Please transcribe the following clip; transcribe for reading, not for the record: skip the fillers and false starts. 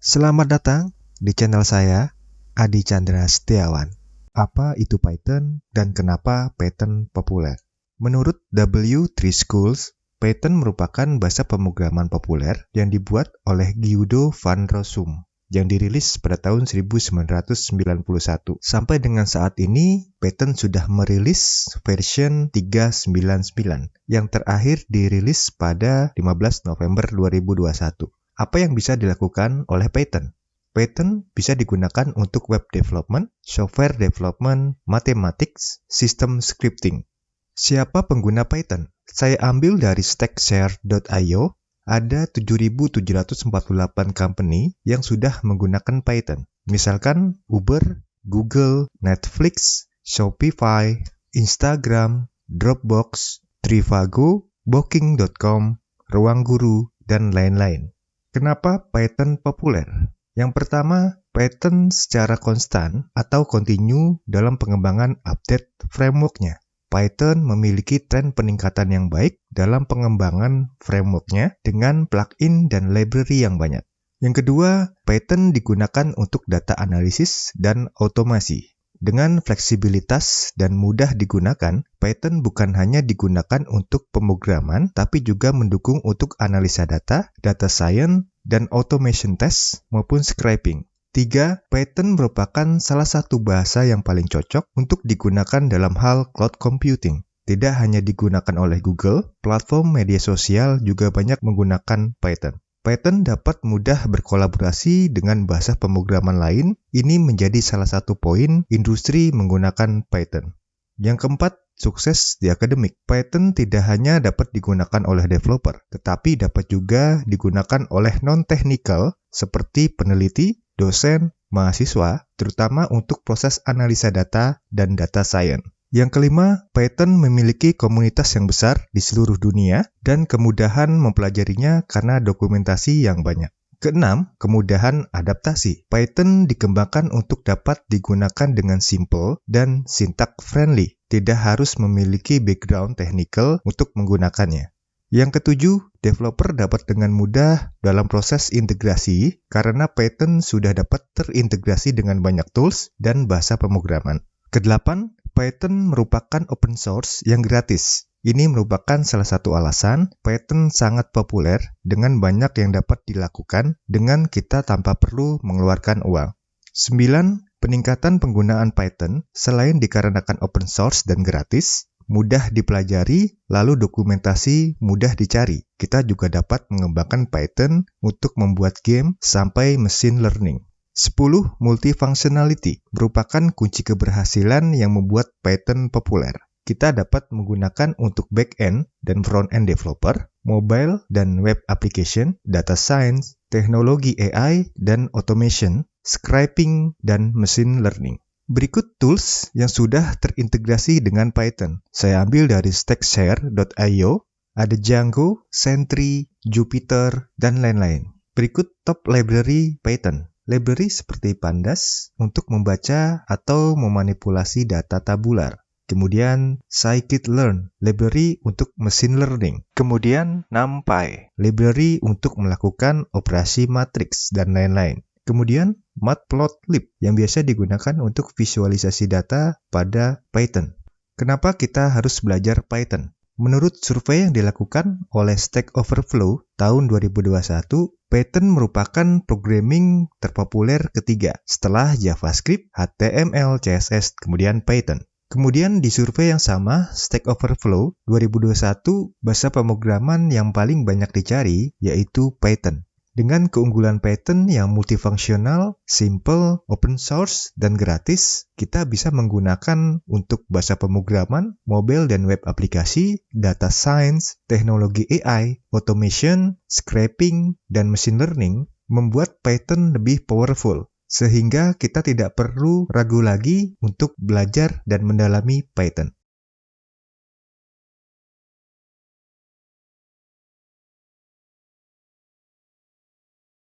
Selamat datang di channel saya, Adi Chandra Setiawan. Apa itu Python dan kenapa Python populer? Menurut W3 Schools, Python merupakan bahasa pemrograman populer yang dibuat oleh Guido van Rossum yang dirilis pada tahun 1991. Sampai dengan saat ini, Python sudah merilis version 3.9.9 yang terakhir dirilis pada 15 November 2021. Apa yang bisa dilakukan oleh Python? Python bisa digunakan untuk web development, software development, mathematics, system scripting. Siapa pengguna Python? Saya ambil dari stackshare.io, ada 7.748 company yang sudah menggunakan Python. Misalkan Uber, Google, Netflix, Shopify, Instagram, Dropbox, Trivago, Booking.com, Ruangguru, dan lain-lain. Kenapa Python populer? Yang pertama, Python secara konstan atau kontinu dalam pengembangan update framework-nya. Python memiliki tren peningkatan yang baik dalam pengembangan framework-nya dengan plugin dan library yang banyak. Yang kedua, Python digunakan untuk data analisis dan otomasi. Dengan fleksibilitas dan mudah digunakan, Python bukan hanya digunakan untuk pemrograman, tapi juga mendukung untuk analisa data, data science, dan automation test maupun scripting. 3. Python merupakan salah satu bahasa yang paling cocok untuk digunakan dalam hal cloud computing. Tidak hanya digunakan oleh Google, platform media sosial juga banyak menggunakan Python. Python dapat mudah berkolaborasi dengan bahasa pemrograman lain. Ini menjadi salah satu poin industri menggunakan Python. Yang keempat, sukses di akademik. Python tidak hanya dapat digunakan oleh developer, tetapi dapat juga digunakan oleh non-technical seperti peneliti, dosen, mahasiswa, terutama untuk proses analisa data dan data science. Yang kelima, Python memiliki komunitas yang besar di seluruh dunia dan kemudahan mempelajarinya karena dokumentasi yang banyak. Keenam, kemudahan adaptasi. Python dikembangkan untuk dapat digunakan dengan simple dan syntax friendly. Tidak harus memiliki background technical untuk menggunakannya. Yang ketujuh, developer dapat dengan mudah dalam proses integrasi karena Python sudah dapat terintegrasi dengan banyak tools dan bahasa pemrograman. Kedelapan, Python merupakan open source yang gratis. Ini merupakan salah satu alasan Python sangat populer dengan banyak yang dapat dilakukan dengan kita tanpa perlu mengeluarkan uang. 9. Peningkatan penggunaan Python selain dikarenakan open source dan gratis, mudah dipelajari, lalu dokumentasi mudah dicari. Kita juga dapat mengembangkan Python untuk membuat game sampai machine learning. 10. Multifunctionality merupakan kunci keberhasilan yang membuat Python populer. Kita dapat menggunakan untuk back-end dan front-end developer, mobile dan web application, data science, teknologi AI dan automation, scripting, dan machine learning. Berikut tools yang sudah terintegrasi dengan Python. Saya ambil dari stackshare.io, ada Django, Sentry, Jupyter, dan lain-lain. Berikut top library Python. Library seperti Pandas untuk membaca atau memanipulasi data tabular. Kemudian scikit-learn, library untuk machine learning. Kemudian NumPy, library untuk melakukan operasi matriks dan lain-lain. Kemudian matplotlib yang biasa digunakan untuk visualisasi data pada Python. Kenapa kita harus belajar Python? Menurut survei yang dilakukan oleh Stack Overflow tahun 2021, Python merupakan programming terpopuler ketiga setelah JavaScript, HTML, CSS, kemudian Python. Kemudian di survei yang sama, Stack Overflow 2021, bahasa pemrograman yang paling banyak dicari yaitu Python. Dengan keunggulan Python yang multifungsional, simple, open source, dan gratis, kita bisa menggunakan untuk bahasa pemrograman, mobile dan web aplikasi, data science, teknologi AI, automation, scraping, dan machine learning, membuat Python lebih powerful, sehingga kita tidak perlu ragu lagi untuk belajar dan mendalami Python.